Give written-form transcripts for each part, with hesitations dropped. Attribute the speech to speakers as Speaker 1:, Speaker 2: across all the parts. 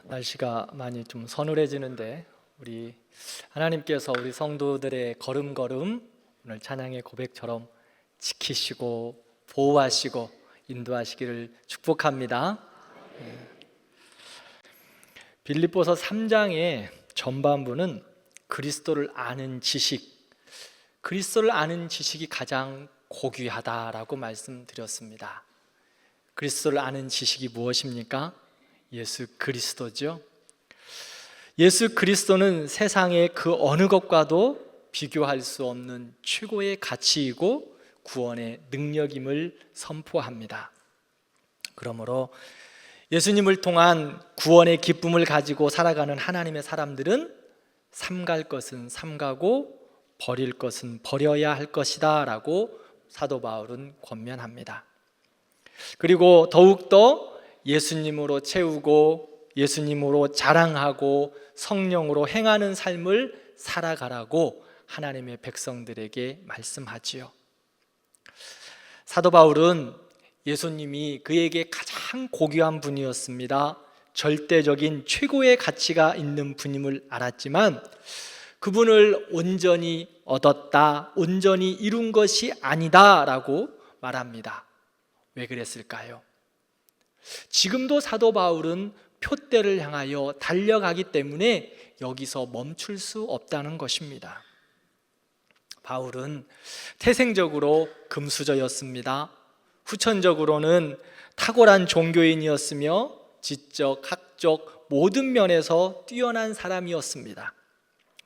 Speaker 1: 날씨가 많이 좀 서늘해지는데 우리 하나님께서 우리 성도들의 걸음걸음 오늘 찬양의 고백처럼 지키시고 보호하시고 인도하시기를 축복합니다. 빌립보서 3장의 전반부는 그리스도를 아는 지식, 그리스도를 아는 지식이 가장 고귀하다라고 말씀드렸습니다. 그리스도를 아는 지식이 무엇입니까? 예수 그리스도죠. 예수 그리스도는 세상의 그 어느 것과도 비교할 수 없는 최고의 가치이고 구원의 능력임을 선포합니다. 그러므로 예수님을 통한 구원의 기쁨을 가지고 살아가는 하나님의 사람들은 삼갈 것은 삼가고 버릴 것은 버려야 할 것이다 라고 사도 바울은 권면합니다. 그리고 더욱더 예수님으로 채우고 예수님으로 자랑하고 성령으로 행하는 삶을 살아가라고 하나님의 백성들에게 말씀하지요. 사도 바울은 예수님이 그에게 가장 고귀한 분이었습니다. 절대적인 최고의 가치가 있는 분임을 알았지만 그분을 온전히 얻었다, 온전히 이룬 것이 아니다 라고 말합니다. 왜 그랬을까요? 지금도 사도 바울은 표대를 향하여 달려가기 때문에 여기서 멈출 수 없다는 것입니다. 바울은 태생적으로 금수저였습니다. 후천적으로는 탁월한 종교인이었으며 지적, 학적 모든 면에서 뛰어난 사람이었습니다.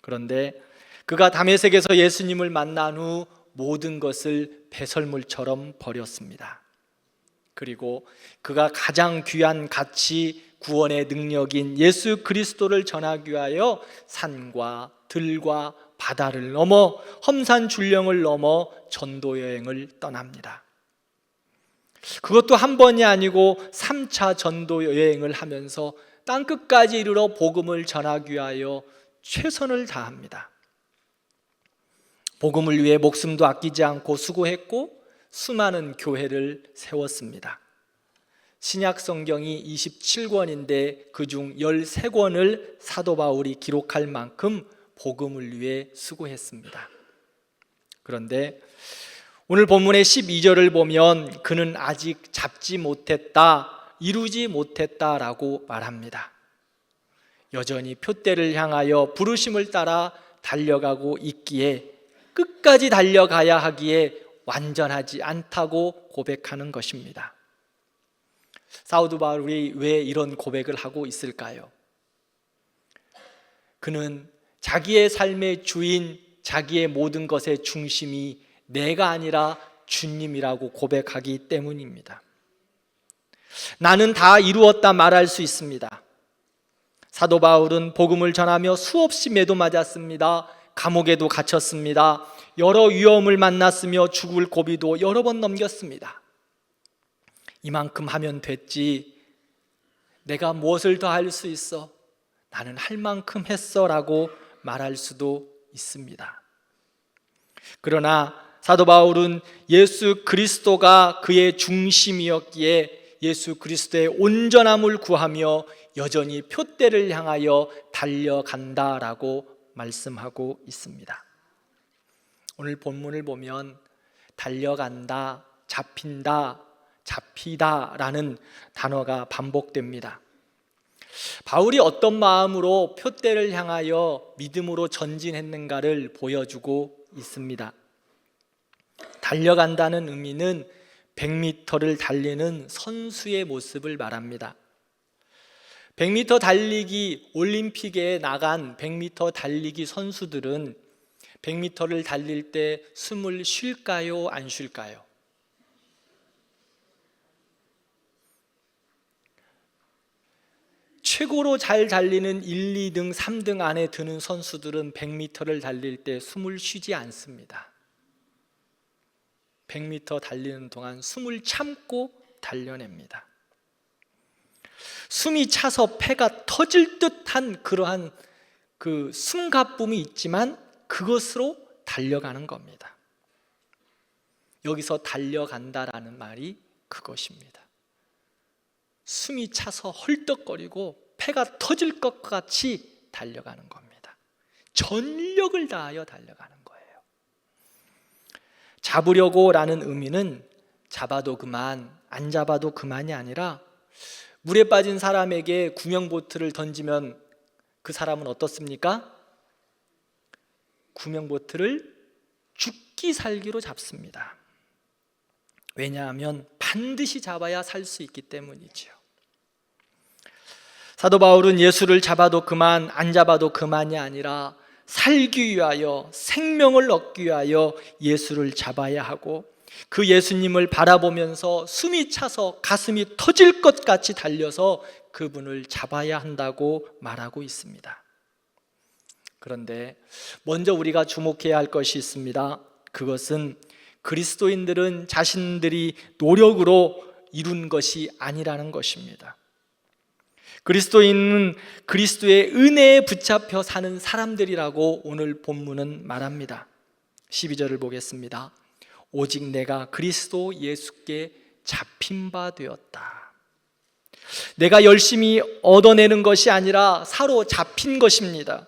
Speaker 1: 그런데 그가 다메섹에서 예수님을 만난 후 모든 것을 배설물처럼 버렸습니다. 그리고 그가 가장 귀한 가치, 구원의 능력인 예수 그리스도를 전하기 위하여 산과 들과 바다를 넘어 험산 줄령을 넘어 전도 여행을 떠납니다. 그것도 한 번이 아니고 3차 전도 여행을 하면서 땅끝까지 이르러 복음을 전하기 위하여 최선을 다합니다. 복음을 위해 목숨도 아끼지 않고 수고했고 수많은 교회를 세웠습니다. 신약 성경이 27권인데 그중 13권을 사도 바울이 기록할 만큼 복음을 위해 수고했습니다. 그런데 오늘 본문의 12절을 보면 그는 아직 잡지 못했다, 이루지 못했다라고 말합니다. 여전히 표대를 향하여 부르심을 따라 달려가고 있기에 끝까지 달려가야 하기에 완전하지 않다고 고백하는 것입니다. 사도 바울이 왜 이런 고백을 하고 있을까요? 그는 자기의 삶의 주인, 자기의 모든 것의 중심이 내가 아니라 주님이라고 고백하기 때문입니다. 나는 다 이루었다 말할 수 있습니다. 사도 바울은 복음을 전하며 수없이 매도 맞았습니다. 감옥에도 갇혔습니다. 여러 위험을 만났으며 죽을 고비도 여러 번 넘겼습니다. 이만큼 하면 됐지, 내가 무엇을 더 할 수 있어, 나는 할 만큼 했어 라고 말할 수도 있습니다. 그러나 사도 바울은 예수 그리스도가 그의 중심이었기에 예수 그리스도의 온전함을 구하며 여전히 표대를 향하여 달려간다라고 말씀하고 있습니다. 오늘 본문을 보면 달려간다, 잡힌다, 잡히다 라는 단어가 반복됩니다. 바울이 어떤 마음으로 표대를 향하여 믿음으로 전진했는가를 보여주고 있습니다. 달려간다는 의미는 100m를 달리는 선수의 모습을 말합니다. 100m 달리기 올림픽에 나간 100m 달리기 선수들은 100m를 달릴 때 숨을 쉴까요? 안 쉴까요? 최고로 잘 달리는 1, 2등, 3등 안에 드는 선수들은 100m를 달릴 때 숨을 쉬지 않습니다. 100m 달리는 동안 숨을 참고 달려냅니다. 숨이 차서 폐가 터질 듯한 그러한 그 숨가쁨이 있지만 그것으로 달려가는 겁니다. 여기서 달려간다라는 말이 그것입니다. 숨이 차서 헐떡거리고 패가 터질 것 같이 달려가는 겁니다. 전력을 다하여 달려가는 거예요. 잡으려고라는 의미는 잡아도 그만, 안 잡아도 그만이 아니라 물에 빠진 사람에게 구명보트를 던지면 그 사람은 어떻습니까? 구명보트를 죽기 살기로 잡습니다. 왜냐하면 반드시 잡아야 살 수 있기 때문이죠. 사도 바울은 예수를 잡아도 그만, 안 잡아도 그만이 아니라 살기 위하여, 생명을 얻기 위하여 예수를 잡아야 하고, 그 예수님을 바라보면서 숨이 차서 가슴이 터질 것 같이 달려서 그분을 잡아야 한다고 말하고 있습니다. 그런데 먼저 우리가 주목해야 할 것이 있습니다. 그것은 그리스도인들은 자신들이 노력으로 이룬 것이 아니라는 것입니다. 그리스도인은 그리스도의 은혜에 붙잡혀 사는 사람들이라고 오늘 본문은 말합니다. 12절을 보겠습니다. 오직 내가 그리스도 예수께 잡힌 바 되었다. 내가 열심히 얻어내는 것이 아니라 사로잡힌 것입니다.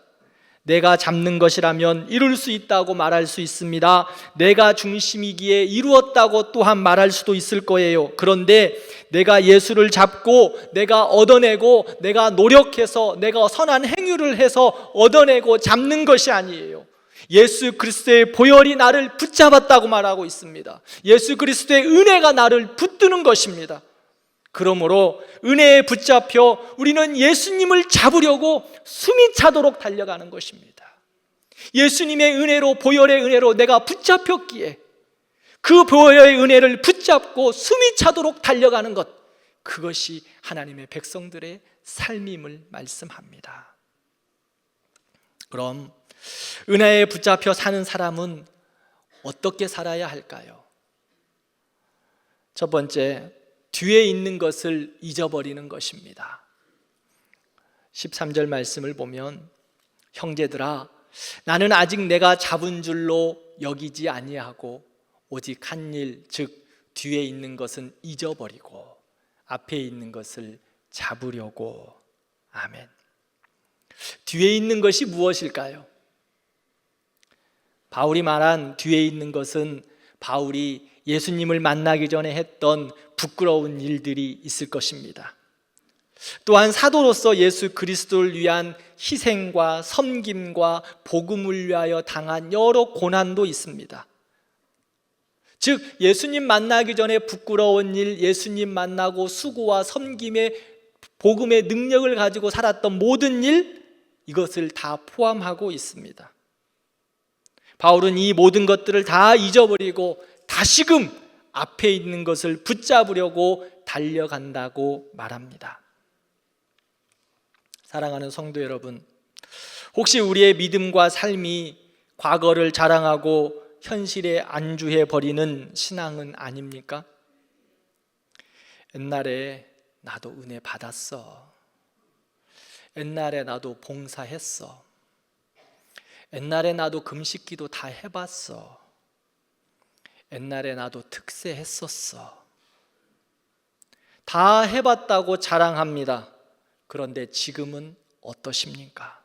Speaker 1: 내가 잡는 것이라면 이룰 수 있다고 말할 수 있습니다. 내가 중심이기에 이루었다고 또한 말할 수도 있을 거예요. 그런데 내가 예수를 잡고 내가 얻어내고 내가 노력해서 내가 선한 행위를 해서 얻어내고 잡는 것이 아니에요. 예수 그리스도의 보혈이 나를 붙잡았다고 말하고 있습니다. 예수 그리스도의 은혜가 나를 붙드는 것입니다. 그러므로 은혜에 붙잡혀 우리는 예수님을 잡으려고 숨이 차도록 달려가는 것입니다. 예수님의 은혜로, 보혈의 은혜로 내가 붙잡혔기에 그 보혈의 은혜를 붙잡고 숨이 차도록 달려가는 것, 그것이 하나님의 백성들의 삶임을 말씀합니다. 그럼 은혜에 붙잡혀 사는 사람은 어떻게 살아야 할까요? 첫 번째, 뒤에 있는 것을 잊어버리는 것입니다. 13절 말씀을 보면 형제들아 나는 아직 내가 잡은 줄로 여기지 아니하고 오직 한 일, 즉 뒤에 있는 것은 잊어버리고 앞에 있는 것을 잡으려고. 아멘. 뒤에 있는 것이 무엇일까요? 바울이 말한 뒤에 있는 것은 바울이 예수님을 만나기 전에 했던 부끄러운 일들이 있을 것입니다. 또한 사도로서 예수 그리스도를 위한 희생과 섬김과 복음을 위하여 당한 여러 고난도 있습니다. 즉 예수님 만나기 전에 부끄러운 일, 예수님 만나고 수고와 섬김의 복음의 능력을 가지고 살았던 모든 일, 이것을 다 포함하고 있습니다. 바울은 이 모든 것들을 다 잊어버리고 다시금 앞에 있는 것을 붙잡으려고 달려간다고 말합니다. 사랑하는 성도 여러분, 혹시 우리의 믿음과 삶이 과거를 자랑하고 현실에 안주해 버리는 신앙은 아닙니까? 옛날에 나도 은혜 받았어. 옛날에 나도 봉사했어. 옛날에 나도 금식기도 다 해봤어. 옛날에 나도 특세했었어. 다 해봤다고 자랑합니다. 그런데 지금은 어떠십니까?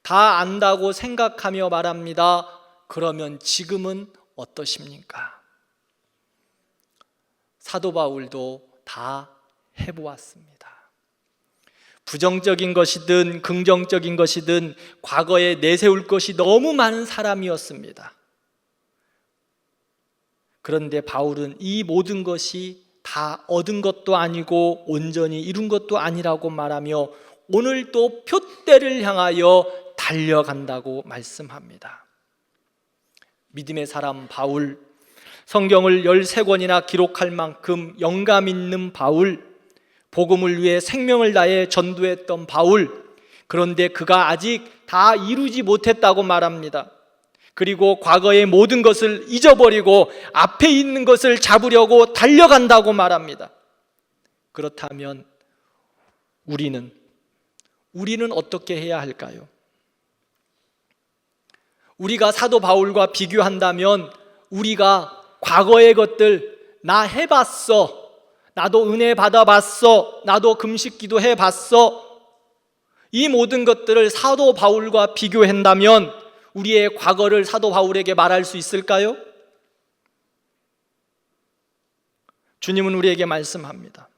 Speaker 1: 다 안다고 생각하며 말합니다. 그러면 지금은 어떠십니까? 사도 바울도 다 해보았습니다. 부정적인 것이든 긍정적인 것이든 과거에 내세울 것이 너무 많은 사람이었습니다. 그런데 바울은 이 모든 것이 다 얻은 것도 아니고 온전히 이룬 것도 아니라고 말하며 오늘도 표대를 향하여 달려간다고 말씀합니다. 믿음의 사람 바울, 성경을 13권이나 기록할 만큼 영감 있는 바울, 복음을 위해 생명을 다해 전도했던 바울, 그런데 그가 아직 다 이루지 못했다고 말합니다. 그리고 과거의 모든 것을 잊어버리고 앞에 있는 것을 잡으려고 달려간다고 말합니다. 그렇다면 우리는 어떻게 해야 할까요? 우리가 사도 바울과 비교한다면 우리가 과거의 것들, 나 해봤어, 나도 은혜 받아봤어. 나도 금식기도 해봤어. 이 모든 것들을 사도 바울과 비교한다면 우리의 과거를 사도 바울에게 말할 수 있을까요? 주님은 우리에게 말씀합니다.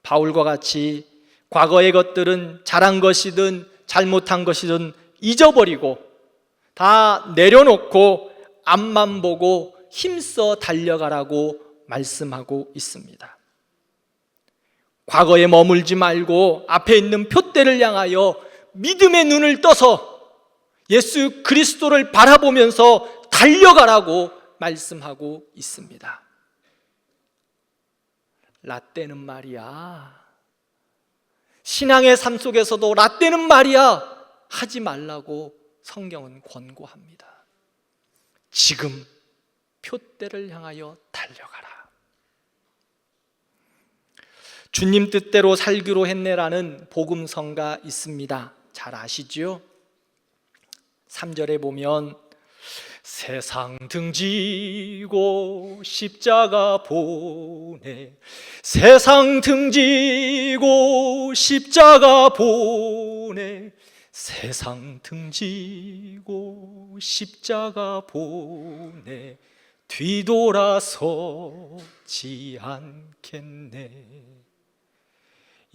Speaker 1: 바울과 같이 과거의 것들은 잘한 것이든 잘못한 것이든 잊어버리고 다 내려놓고 앞만 보고 힘써 달려가라고 말씀하고 있습니다. 과거에 머물지 말고 앞에 있는 표대를 향하여 믿음의 눈을 떠서 예수 그리스도를 바라보면서 달려가라고 말씀하고 있습니다. 라떼는 말이야, 신앙의 삶 속에서도 라떼는 말이야 하지 말라고 성경은 권고합니다. 지금 표대를 향하여 달려가라. 주님 뜻대로 살기로 했네라는 복음성가 있습니다. 잘 아시죠? 3절에 보면 세상 등지고 십자가 보내, 세상 등지고 십자가 보내, 세상 등지고 십자가 보내, 뒤돌아서지 않겠네.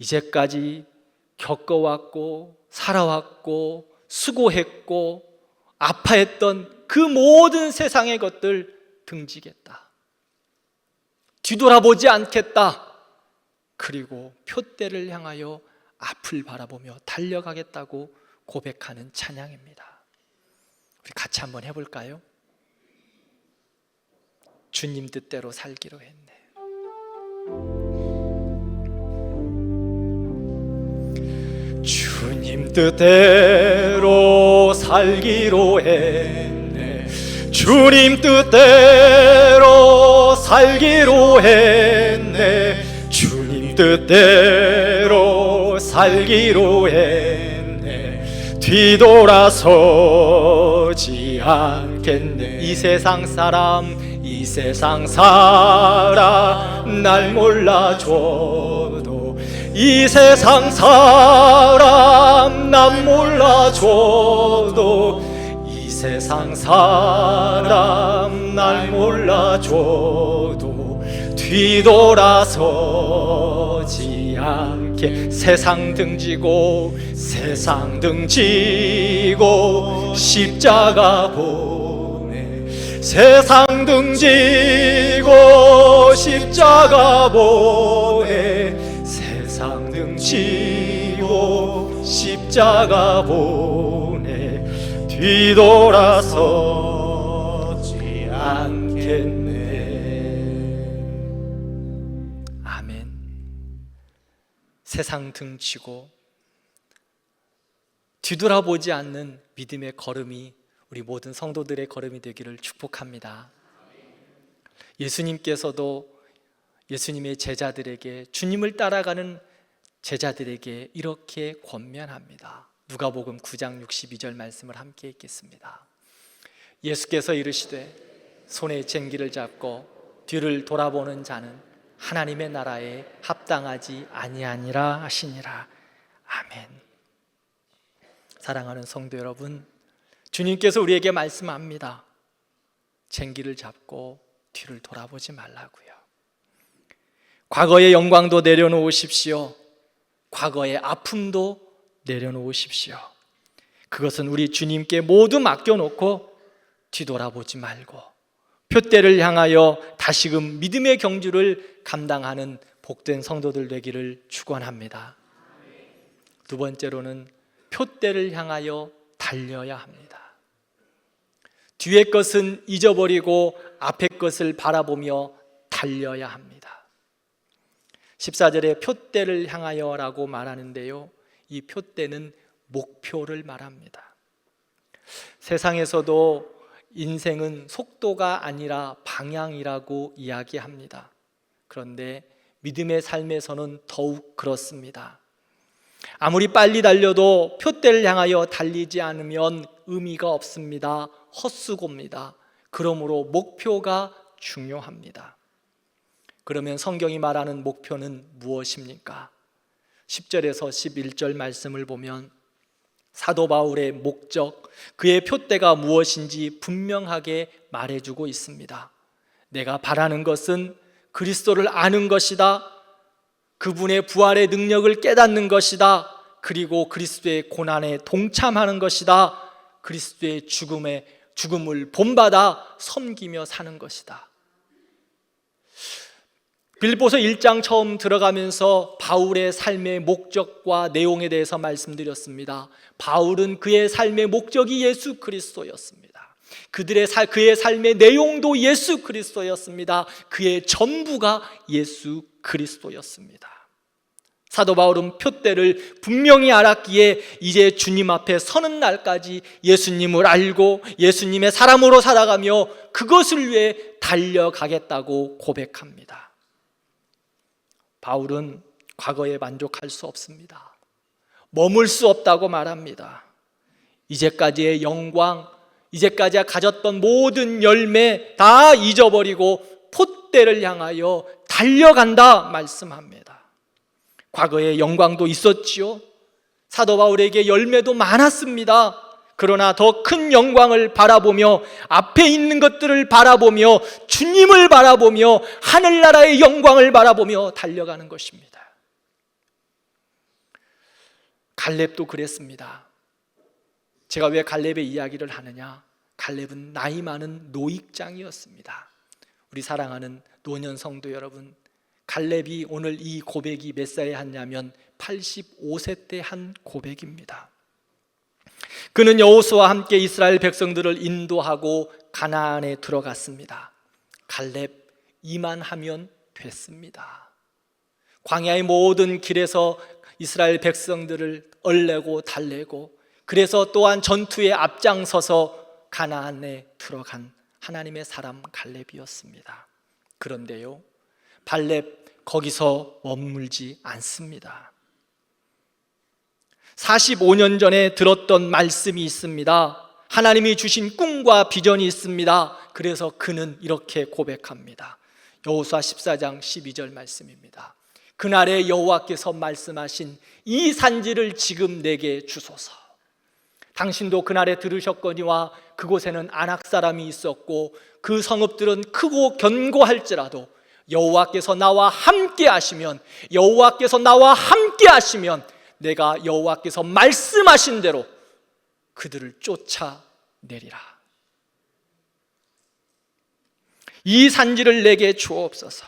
Speaker 1: 이제까지 겪어왔고 살아왔고 수고했고 아파했던 그 모든 세상의 것들 등지겠다. 뒤돌아보지 않겠다. 그리고 표대를 향하여 앞을 바라보며 달려가겠다고 고백하는 찬양입니다. 우리 같이 한번 해볼까요? 주님 뜻대로 살기로 했네. 주님 뜻대로 살기로 했네. 주님 뜻대로 살기로 했네. 주님 뜻대로 살기로 했네. 뒤돌아서지 않겠네. 이 세상 사람 날 몰라줘도, 이 세상 사람 난 몰라줘도, 이 세상 사람 날 몰라줘도 뒤돌아서지 않게. 세상 등지고 십자가 보내, 세상 등지고 십자가 보내, 세상 등지고 십자가 보내, 뒤돌아서지 않겠네. 아멘. 세상 등지고 뒤돌아보지 않는 믿음의 걸음이 우리 모든 성도들의 걸음이 되기를 축복합니다. 예수님께서도 예수님의 제자들에게, 주님을 따라가는 제자들에게 이렇게 권면합니다. 누가복음 9장 62절 말씀을 함께 읽겠습니다. 예수께서 이르시되 손에 쟁기를 잡고 뒤를 돌아보는 자는 하나님의 나라에 합당하지 아니하니라 하시니라. 아멘. 사랑하는 성도 여러분, 주님께서 우리에게 말씀합니다. 쟁기를 잡고 뒤를 돌아보지 말라고요. 과거의 영광도 내려놓으십시오. 과거의 아픔도 내려놓으십시오. 그것은 우리 주님께 모두 맡겨놓고 뒤돌아보지 말고 표대를 향하여 다시금 믿음의 경주를 감당하는 복된 성도들 되기를 축원합니다. 두 번째로는 표대를 향하여 달려야 합니다. 뒤의 것은 잊어버리고 앞의 것을 바라보며 달려야 합니다. 14절에 표대를 향하여라고 말하는데요, 이 표대는 목표를 말합니다. 세상에서도 인생은 속도가 아니라 방향이라고 이야기합니다. 그런데 믿음의 삶에서는 더욱 그렇습니다. 아무리 빨리 달려도 표대를 향하여 달리지 않으면 의미가 없습니다. 헛수고입니다. 그러므로 목표가 중요합니다. 그러면 성경이 말하는 목표는 무엇입니까? 10절에서 11절 말씀을 보면 사도 바울의 목적, 그의 표대가 무엇인지 분명하게 말해주고 있습니다. 내가 바라는 것은 그리스도를 아는 것이다. 그분의 부활의 능력을 깨닫는 것이다. 그리고 그리스도의 고난에 동참하는 것이다. 그리스도의 죽음을 본받아 섬기며 사는 것이다. 빌립보서 1장 처음 들어가면서 바울의 삶의 목적과 내용에 대해서 말씀드렸습니다. 바울은 그의 삶의 목적이 예수 그리스도였습니다. 그의 삶의 내용도 예수 그리스도였습니다. 그의 전부가 예수 그리스도였습니다. 사도 바울은 표대를 분명히 알았기에 이제 주님 앞에 서는 날까지 예수님을 알고 예수님의 사람으로 살아가며 그것을 위해 달려가겠다고 고백합니다. 바울은 과거에 만족할 수 없습니다. 머물 수 없다고 말합니다. 이제까지의 영광, 이제까지 가졌던 모든 열매 다 잊어버리고 폿대를 향하여 달려간다 말씀합니다. 과거에 영광도 있었지요. 사도 바울에게 열매도 많았습니다. 그러나 더 큰 영광을 바라보며 앞에 있는 것들을 바라보며 주님을 바라보며 하늘나라의 영광을 바라보며 달려가는 것입니다. 갈렙도 그랬습니다. 제가 왜 갈렙의 이야기를 하느냐? 갈렙은 나이 많은 노익장이었습니다. 우리 사랑하는 노년 성도 여러분, 갈렙이 오늘 이 고백이 몇 살에 했냐면 85세 때 한 고백입니다. 그는 여호수아와 함께 이스라엘 백성들을 인도하고 가나안에 들어갔습니다. 갈렙 이만하면 됐습니다. 광야의 모든 길에서 이스라엘 백성들을 얼레고 달래고, 그래서 또한 전투에 앞장서서 가나안에 들어간 하나님의 사람 갈렙이었습니다. 그런데요, 갈렙 거기서 머물지 않습니다. 45년 전에 들었던 말씀이 있습니다. 하나님이 주신 꿈과 비전이 있습니다. 그래서 그는 이렇게 고백합니다. 여호수아 14장 12절 말씀입니다. 그날에 여호와께서 말씀하신 이 산지를 지금 내게 주소서. 당신도 그날에 들으셨거니와 그곳에는 아낙 사람이 있었고 그 성읍들은 크고 견고할지라도 여호와께서 나와 함께 하시면, 여호와께서 나와 함께 하시면 내가 여호와께서 말씀하신 대로 그들을 쫓아내리라. 이 산지를 내게 주옵소서.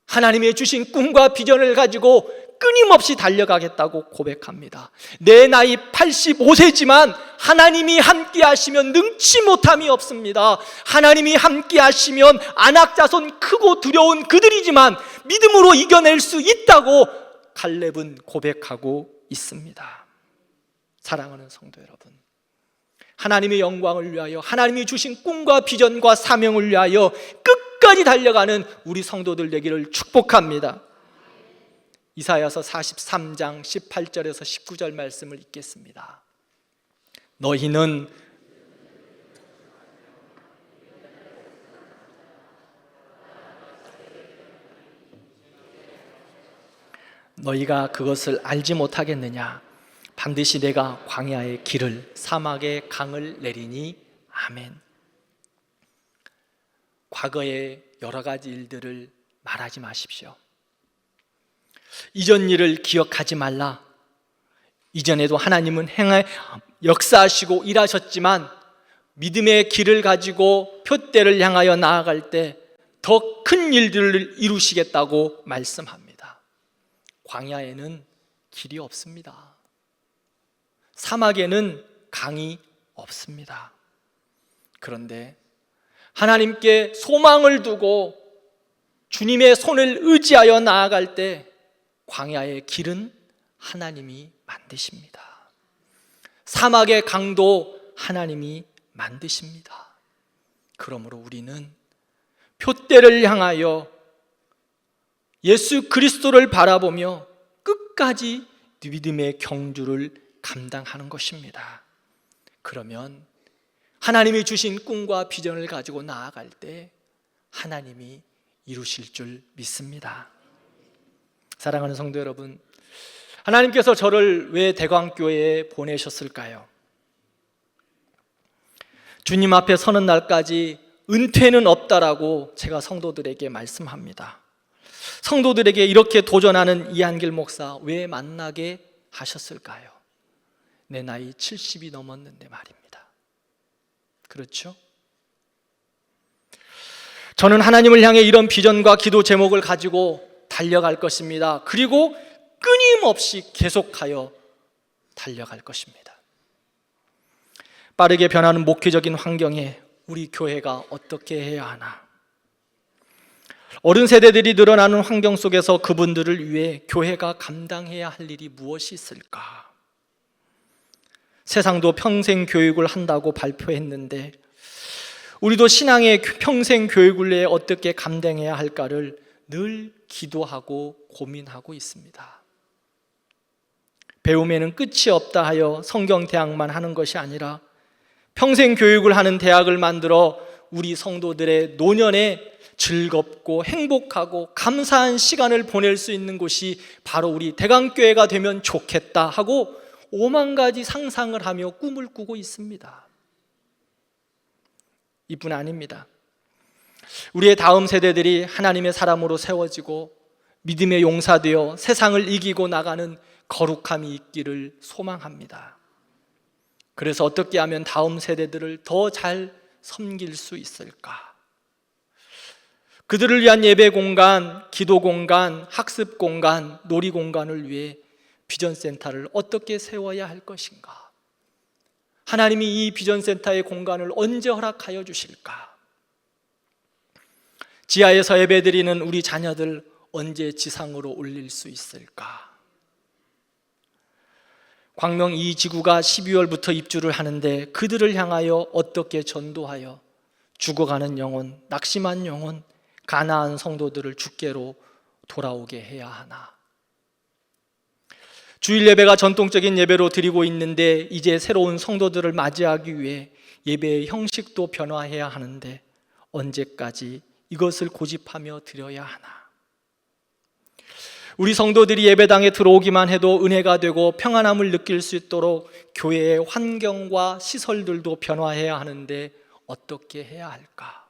Speaker 1: 하나님의 주신 꿈과 비전을 가지고 끊임없이 달려가겠다고 고백합니다. 내 나이 85세지만 하나님이 함께 하시면 능치 못함이 없습니다. 하나님이 함께 하시면 아낙 자손 크고 두려운 그들이지만 믿음으로 이겨낼 수 있다고 갈렙은 고백하고 있습니다. 사랑하는 성도 여러분, 하나님의 영광을 위하여, 하나님이 주신 꿈과 비전과 사명을 위하여 끝까지 달려가는 우리 성도들 되기를 축복합니다. 이사야서 43장 18절에서 19절 말씀을 읽겠습니다. 너희는 너희가 그것을 알지 못하겠느냐? 반드시 내가 광야의 길을 사막의 강을 내리니. 아멘. 과거의 여러 가지 일들을 말하지 마십시오. 이전 일을 기억하지 말라. 이전에도 하나님은 역사하시고 일하셨지만 믿음의 길을 가지고 표대를 향하여 나아갈 때 더 큰 일들을 이루시겠다고 말씀합니다. 광야에는 길이 없습니다. 사막에는 강이 없습니다. 그런데 하나님께 소망을 두고 주님의 손을 의지하여 나아갈 때 광야의 길은 하나님이 만드십니다. 사막의 강도 하나님이 만드십니다. 그러므로 우리는 표대를 향하여 예수 그리스도를 바라보며 끝까지 믿음의 경주를 감당하는 것입니다. 그러면 하나님이 주신 꿈과 비전을 가지고 나아갈 때 하나님이 이루실 줄 믿습니다. 사랑하는 성도 여러분, 하나님께서 저를 왜 대광교회에 보내셨을까요? 주님 앞에 서는 날까지 은퇴는 없다라고 제가 성도들에게 말씀합니다. 성도들에게 이렇게 도전하는 이한길 목사 왜 만나게 하셨을까요? 내 나이 70이 넘었는데 말입니다. 그렇죠? 저는 하나님을 향해 이런 비전과 기도 제목을 가지고 달려갈 것입니다. 그리고 끊임없이 계속하여 달려갈 것입니다. 빠르게 변하는 목회적인 환경에 우리 교회가 어떻게 해야 하나? 어른 세대들이 늘어나는 환경 속에서 그분들을 위해 교회가 감당해야 할 일이 무엇이 있을까? 세상도 평생 교육을 한다고 발표했는데 우리도 신앙의 평생 교육을 위해 어떻게 감당해야 할까를 늘 기도하고 고민하고 있습니다. 배움에는 끝이 없다 하여 성경대학만 하는 것이 아니라 평생 교육을 하는 대학을 만들어 우리 성도들의 노년에 즐겁고 행복하고 감사한 시간을 보낼 수 있는 곳이 바로 우리 대강교회가 되면 좋겠다 하고 5만 가지 상상을 하며 꿈을 꾸고 있습니다. 이뿐 아닙니다. 우리의 다음 세대들이 하나님의 사람으로 세워지고 믿음의 용사되어 세상을 이기고 나가는 거룩함이 있기를 소망합니다. 그래서 어떻게 하면 다음 세대들을 더 잘 섬길 수 있을까? 그들을 위한 예배 공간, 기도 공간, 학습 공간, 놀이 공간을 위해 비전센터를 어떻게 세워야 할 것인가? 하나님이 이 비전센터의 공간을 언제 허락하여 주실까? 지하에서 예배드리는 우리 자녀들 언제 지상으로 올릴 수 있을까? 광명 2지구가 12월부터 입주를 하는데 그들을 향하여 어떻게 전도하여 죽어가는 영혼, 낙심한 영혼, 가나안 성도들을 주께로 돌아오게 해야 하나? 주일 예배가 전통적인 예배로 드리고 있는데 이제 새로운 성도들을 맞이하기 위해 예배의 형식도 변화해야 하는데 언제까지 이것을 고집하며 드려야 하나? 우리 성도들이 예배당에 들어오기만 해도 은혜가 되고 평안함을 느낄 수 있도록 교회의 환경과 시설들도 변화해야 하는데 어떻게 해야 할까?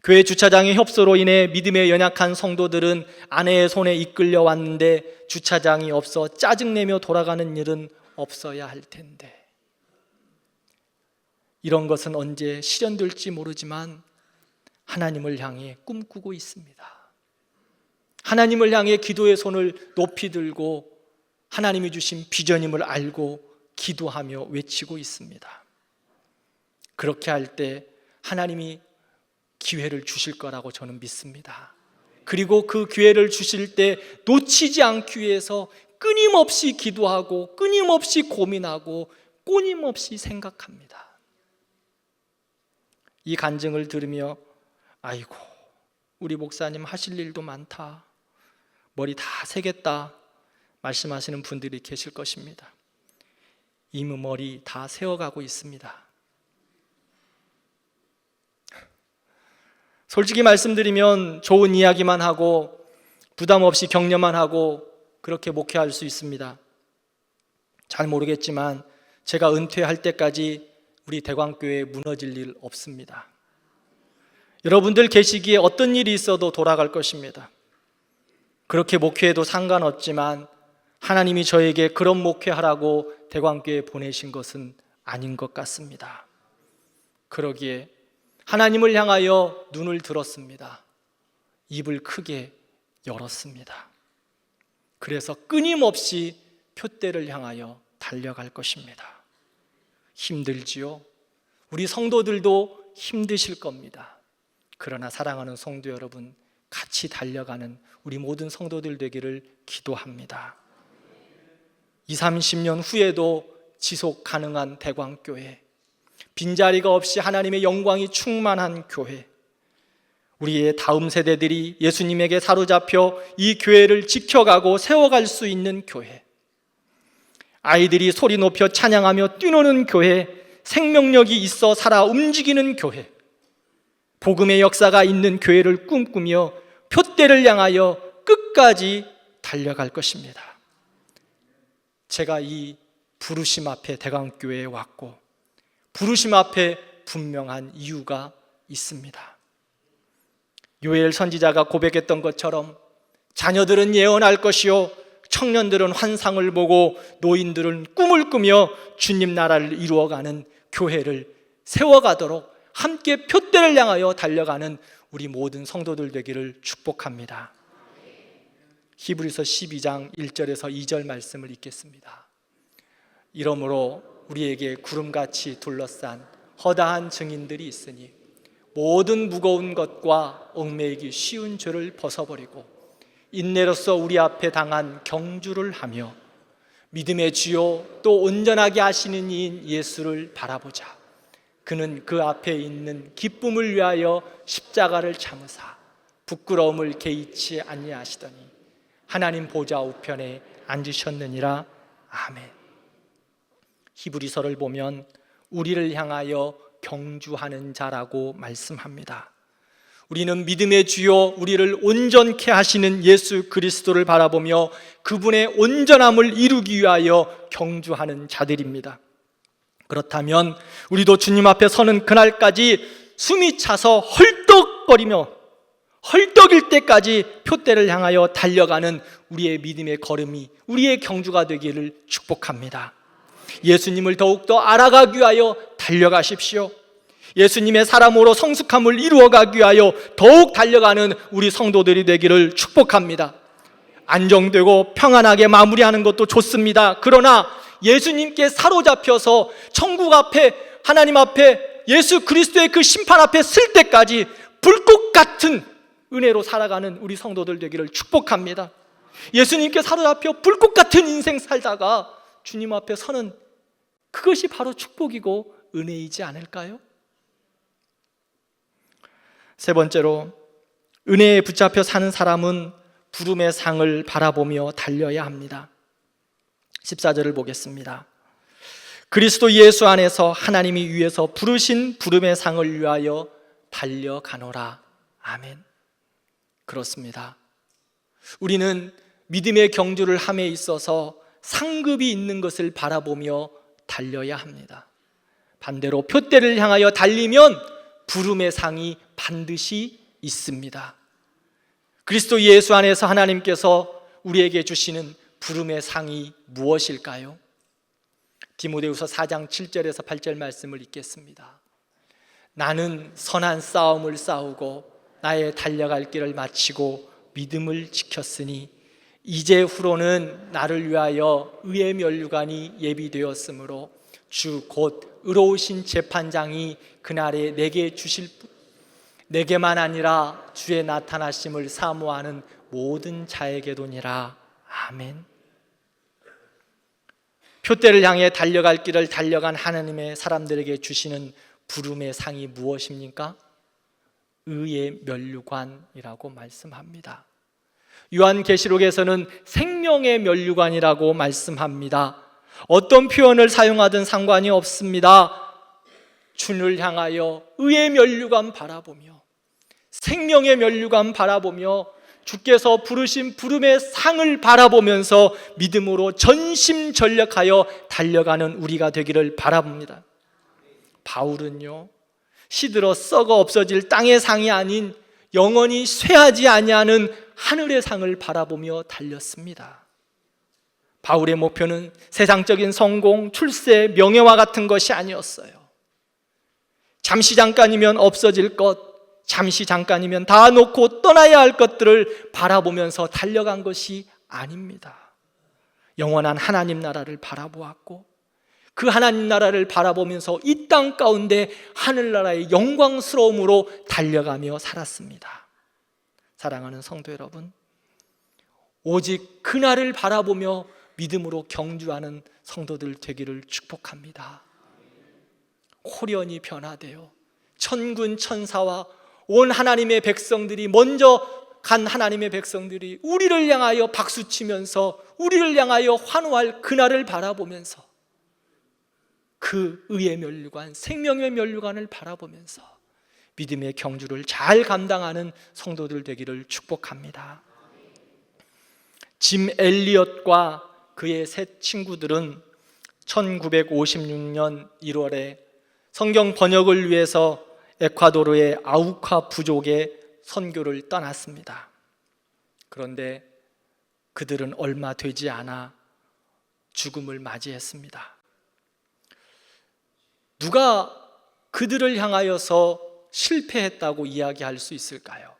Speaker 1: 교회 주차장의 협소로 인해 믿음에 연약한 성도들은 아내의 손에 이끌려 왔는데 주차장이 없어 짜증내며 돌아가는 일은 없어야 할 텐데 이런 것은 언제 실현될지 모르지만 하나님을 향해 꿈꾸고 있습니다. 하나님을 향해 기도의 손을 높이 들고 하나님이 주신 비전임을 알고 기도하며 외치고 있습니다. 그렇게 할 때 하나님이 기회를 주실 거라고 저는 믿습니다. 그리고 그 기회를 주실 때 놓치지 않기 위해서 끊임없이 기도하고 끊임없이 고민하고 끊임없이 생각합니다. 이 간증을 들으며 아이고 우리 목사님 하실 일도 많다, 머리 다 새겠다 말씀하시는 분들이 계실 것입니다. 이미 머리 다 세워가고 있습니다. 솔직히 말씀드리면 좋은 이야기만 하고 부담 없이 격려만 하고 그렇게 목회할 수 있습니다. 잘 모르겠지만 제가 은퇴할 때까지 우리 대광교회 무너질 일 없습니다. 여러분들 계시기에 어떤 일이 있어도 돌아갈 것입니다. 그렇게 목회해도 상관없지만 하나님이 저에게 그런 목회하라고 대광교회에 보내신 것은 아닌 것 같습니다. 그러기에 하나님을 향하여 눈을 들었습니다. 입을 크게 열었습니다. 그래서 끊임없이 표대를 향하여 달려갈 것입니다. 힘들지요? 우리 성도들도 힘드실 겁니다. 그러나 사랑하는 성도 여러분, 같이 달려가는 우리 모든 성도들 되기를 기도합니다. 20, 30년 후에도 지속 가능한 대광교회, 빈자리가 없이 하나님의 영광이 충만한 교회, 우리의 다음 세대들이 예수님에게 사로잡혀 이 교회를 지켜가고 세워갈 수 있는 교회, 아이들이 소리 높여 찬양하며 뛰노는 교회, 생명력이 있어 살아 움직이는 교회, 복음의 역사가 있는 교회를 꿈꾸며 표대를 향하여 끝까지 달려갈 것입니다. 제가 이 부르심 앞에 대강교회에 왔고 부르심 앞에 분명한 이유가 있습니다. 요엘 선지자가 고백했던 것처럼 자녀들은 예언할 것이요 청년들은 환상을 보고 노인들은 꿈을 꾸며 주님 나라를 이루어가는 교회를 세워가도록 함께 표대를 향하여 달려가는 우리 모든 성도들 되기를 축복합니다. 히브리서 12장 1절에서 2절 말씀을 읽겠습니다. 이러므로 우리에게 구름같이 둘러싼 허다한 증인들이 있으니 모든 무거운 것과 얽매이기 쉬운 죄를 벗어버리고 인내로서 우리 앞에 당한 경주를 하며 믿음의 주요 또 온전하게 하시는 이인 예수를 바라보자. 그는 그 앞에 있는 기쁨을 위하여 십자가를 참으사 부끄러움을 개의치 아니하시더니 하나님 보좌 우편에 앉으셨느니라. 아멘. 히브리서를 보면 우리를 향하여 경주하는 자라고 말씀합니다. 우리는 믿음의 주요 우리를 온전케 하시는 예수 그리스도를 바라보며 그분의 온전함을 이루기 위하여 경주하는 자들입니다. 그렇다면 우리도 주님 앞에 서는 그날까지 숨이 차서 헐떡거리며 헐떡일 때까지 표대를 향하여 달려가는 우리의 믿음의 걸음이 우리의 경주가 되기를 축복합니다. 예수님을 더욱더 알아가기 위하여 달려가십시오. 예수님의 사람으로 성숙함을 이루어가기 위하여 더욱 달려가는 우리 성도들이 되기를 축복합니다. 안정되고 평안하게 마무리하는 것도 좋습니다. 그러나 예수님께 사로잡혀서 천국 앞에 하나님 앞에 예수 그리스도의 그 심판 앞에 쓸 때까지 불꽃 같은 은혜로 살아가는 우리 성도들 되기를 축복합니다. 예수님께 사로잡혀 불꽃 같은 인생 살다가 주님 앞에 서는 그것이 바로 축복이고 은혜이지 않을까요? 세 번째로, 은혜에 붙잡혀 사는 사람은 부름의 상을 바라보며 달려야 합니다. 14절을 보겠습니다. 그리스도 예수 안에서 하나님이 위에서 부르신 부름의 상을 위하여 달려가노라. 아멘. 그렇습니다. 우리는 믿음의 경주를 함에 있어서 상급이 있는 것을 바라보며 달려야 합니다. 반대로 표대를 향하여 달리면 부름의 상이 반드시 있습니다. 그리스도 예수 안에서 하나님께서 우리에게 주시는 부름의 상이 무엇일까요? 디모데후서 4장 7절에서 8절 말씀을 읽겠습니다. 나는 선한 싸움을 싸우고 나의 달려갈 길을 마치고 믿음을 지켰으니 이제 후로는 나를 위하여 의의 면류관이 예비되었으므로 주 곧 의로우신 재판장이 그날에 내게 주실 내게만 아니라 주의 나타나심을 사모하는 모든 자에게도니라. 아멘. 표대를 향해 달려갈 길을 달려간 하나님의 사람들에게 주시는 부름의 상이 무엇입니까? 의의 면류관이라고 말씀합니다. 요한계시록에서는 생명의 면류관이라고 말씀합니다. 어떤 표현을 사용하든 상관이 없습니다. 주를 향하여 의의 면류관 바라보며 생명의 면류관 바라보며 주께서 부르신 부름의 상을 바라보면서 믿음으로 전심전력하여 달려가는 우리가 되기를 바라봅니다. 바울은요, 시들어 썩어 없어질 땅의 상이 아닌 영원히 쇠하지 아니하는 하늘의 상을 바라보며 달렸습니다. 바울의 목표는 세상적인 성공, 출세, 명예와 같은 것이 아니었어요. 잠시 잠깐이면 없어질 것, 잠시 잠깐이면 다 놓고 떠나야 할 것들을 바라보면서 달려간 것이 아닙니다. 영원한 하나님 나라를 바라보았고 그 하나님 나라를 바라보면서 이 땅 가운데 하늘나라의 영광스러움으로 달려가며 살았습니다. 사랑하는 성도 여러분, 오직 그날을 바라보며 믿음으로 경주하는 성도들 되기를 축복합니다. 호련히 변화되어 천군 천사와 온 하나님의 백성들이, 먼저 간 하나님의 백성들이 우리를 향하여 박수치면서 우리를 향하여 환호할 그날을 바라보면서 그 의의 면류관, 생명의 면류관을 바라보면서 믿음의 경주를 잘 감당하는 성도들 되기를 축복합니다. 짐 엘리엇과 그의 세 친구들은 1956년 1월에 성경 번역을 위해서 에콰도르의 아우카 부족에 선교를 떠났습니다. 그런데 그들은 얼마 되지 않아 죽음을 맞이했습니다. 누가 그들을 향하여서 실패했다고 이야기할 수 있을까요?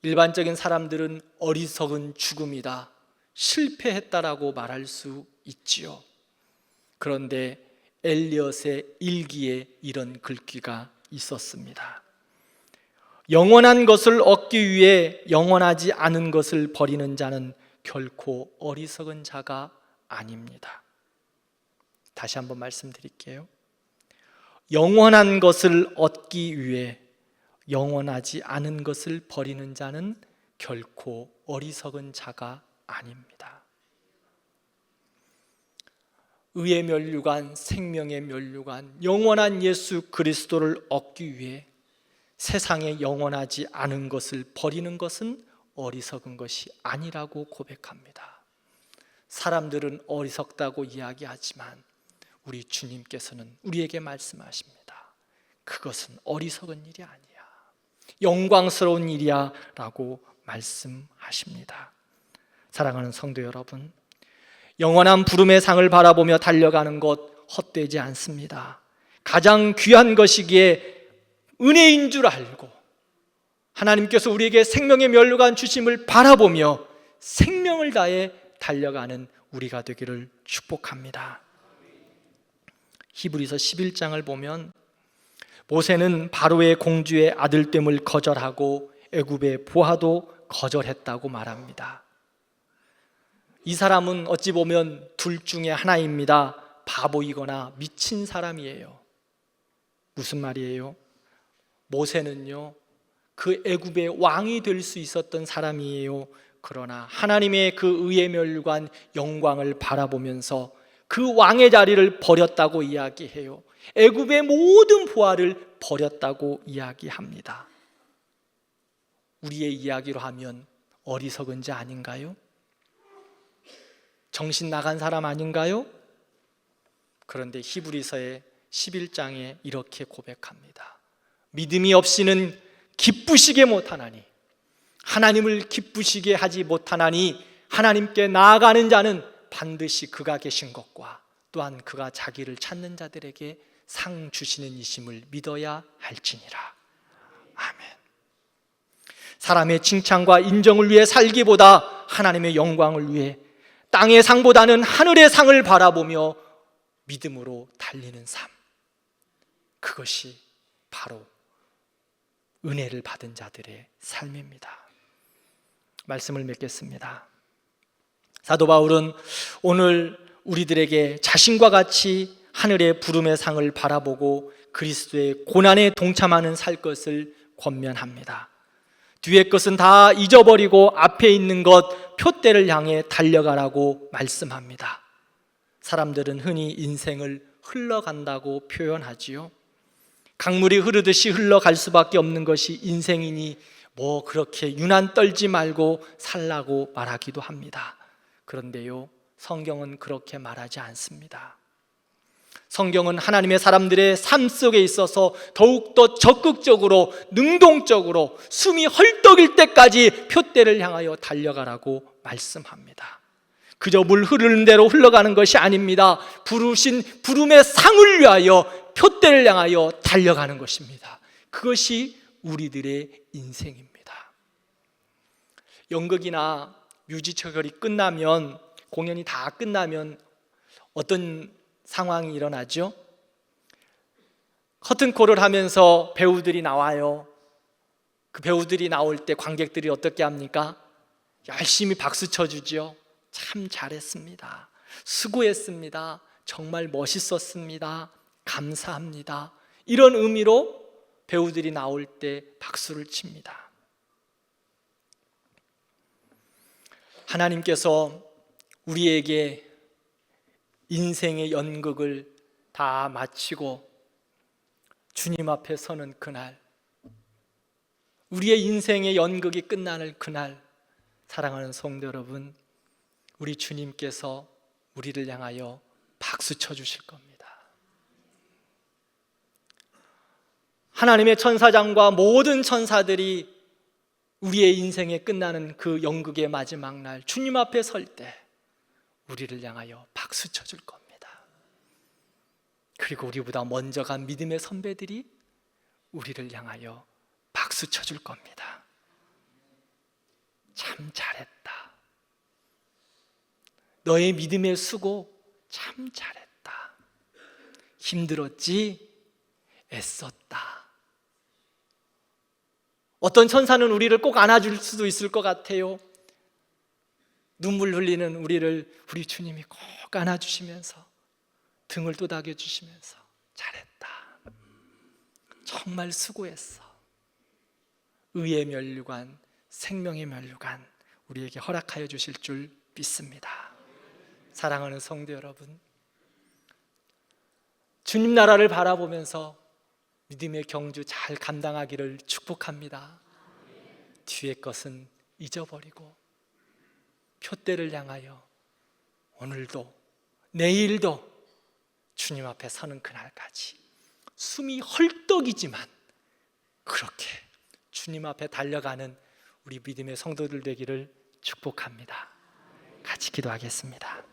Speaker 1: 일반적인 사람들은 어리석은 죽음이다, 실패했다라고 말할 수 있지요. 그런데 엘리엇의 일기에 이런 글귀가 있었습니다. 영원한 것을 얻기 위해 영원하지 않은 것을 버리는 자는 결코 어리석은 자가 아닙니다. 다시 한번 말씀드릴게요. 영원한 것을 얻기 위해 영원하지 않은 것을 버리는 자는 결코 어리석은 자가 아닙니다. 의의 면류관, 생명의 면류관, 영원한 예수 그리스도를 얻기 위해 세상에 영원하지 않은 것을 버리는 것은 어리석은 것이 아니라고 고백합니다. 사람들은 어리석다고 이야기하지만 우리 주님께서는 우리에게 말씀하십니다. 그것은 어리석은 일이 아니야, 영광스러운 일이야 라고 말씀하십니다. 사랑하는 성도 여러분, 영원한 부름의 상을 바라보며 달려가는 것 헛되지 않습니다. 가장 귀한 것이기에 은혜인 줄 알고 하나님께서 우리에게 생명의 면류관 주심을 바라보며 생명을 다해 달려가는 우리가 되기를 축복합니다. 히브리서 11장을 보면 모세는 바로의 공주의 아들됨을 거절하고 애굽의 부하도 거절했다고 말합니다. 이 사람은 어찌 보면 둘 중에 하나입니다. 바보이거나 미친 사람이에요. 무슨 말이에요? 모세는요, 그 애굽의 왕이 될 수 있었던 사람이에요. 그러나 하나님의 그 의의 면류관 영광을 바라보면서 그 왕의 자리를 버렸다고 이야기해요. 애굽의 모든 부하를 버렸다고 이야기합니다. 우리의 이야기로 하면 어리석은 자 아닌가요? 정신 나간 사람 아닌가요? 그런데 히브리서의 11장에 이렇게 고백합니다. 믿음이 없이는 기쁘시게 못하나니, 하나님을 기쁘시게 하지 못하나니 하나님께 나아가는 자는 반드시 그가 계신 것과 또한 그가 자기를 찾는 자들에게 상 주시는 이심을 믿어야 할지니라. 아멘. 사람의 칭찬과 인정을 위해 살기보다 하나님의 영광을 위해 땅의 상보다는 하늘의 상을 바라보며 믿음으로 달리는 삶, 그것이 바로 은혜를 받은 자들의 삶입니다. 말씀을 맺겠습니다. 사도 바울은 오늘 우리들에게 자신과 같이 하늘의 부름의 상을 바라보고 그리스도의 고난에 동참하는 살 것을 권면합니다. 뒤의 것은 다 잊어버리고 앞에 있는 것 표대를 향해 달려가라고 말씀합니다. 사람들은 흔히 인생을 흘러간다고 표현하지요. 강물이 흐르듯이 흘러갈 수밖에 없는 것이 인생이니 뭐 그렇게 유난 떨지 말고 살라고 말하기도 합니다. 그런데요, 성경은 그렇게 말하지 않습니다. 성경은 하나님의 사람들의 삶 속에 있어서 더욱더 적극적으로, 능동적으로 숨이 헐떡일 때까지 표대를 향하여 달려가라고 말씀합니다. 그저 물 흐르는 대로 흘러가는 것이 아닙니다. 부르신 부름의 상을 위하여 표대를 향하여 달려가는 것입니다. 그것이 우리들의 인생입니다. 연극이나 뮤지컬이 끝나면, 공연이 다 끝나면 어떤 상황이 일어나죠? 커튼콜을 하면서 배우들이 나와요. 그 배우들이 나올 때 관객들이 어떻게 합니까? 열심히 박수 쳐주죠. 참 잘했습니다, 수고했습니다, 정말 멋있었습니다, 감사합니다, 이런 의미로 배우들이 나올 때 박수를 칩니다. 하나님께서 우리에게 인생의 연극을 다 마치고 주님 앞에 서는 그날, 우리의 인생의 연극이 끝나는 그날, 사랑하는 성도 여러분, 우리 주님께서 우리를 향하여 박수 쳐주실 겁니다. 하나님의 천사장과 모든 천사들이 우리의 인생이 끝나는 그 연극의 마지막 날, 주님 앞에 설 때 우리를 향하여 박수 쳐줄 겁니다. 그리고 우리보다 먼저 간 믿음의 선배들이 우리를 향하여 박수 쳐줄 겁니다. 참 잘했다. 너의 믿음의 수고 참 잘했다. 힘들었지? 애썼다. 어떤 천사는 우리를 꼭 안아줄 수도 있을 것 같아요. 눈물 흘리는 우리 주님이 꼭 안아주시면서 등을 도닥여 주시면서 잘했다. 정말 수고했어. 의의 면류관, 생명의 면류관 우리에게 허락하여 주실 줄 믿습니다. 사랑하는 성도 여러분, 주님 나라를 바라보면서 믿음의 경주 잘 감당하기를 축복합니다. 뒤의 것은 잊어버리고 표대를 향하여 오늘도 내일도 주님 앞에 서는 그날까지 숨이 헐떡이지만 그렇게 주님 앞에 달려가는 우리 믿음의 성도들 되기를 축복합니다. 같이 기도하겠습니다.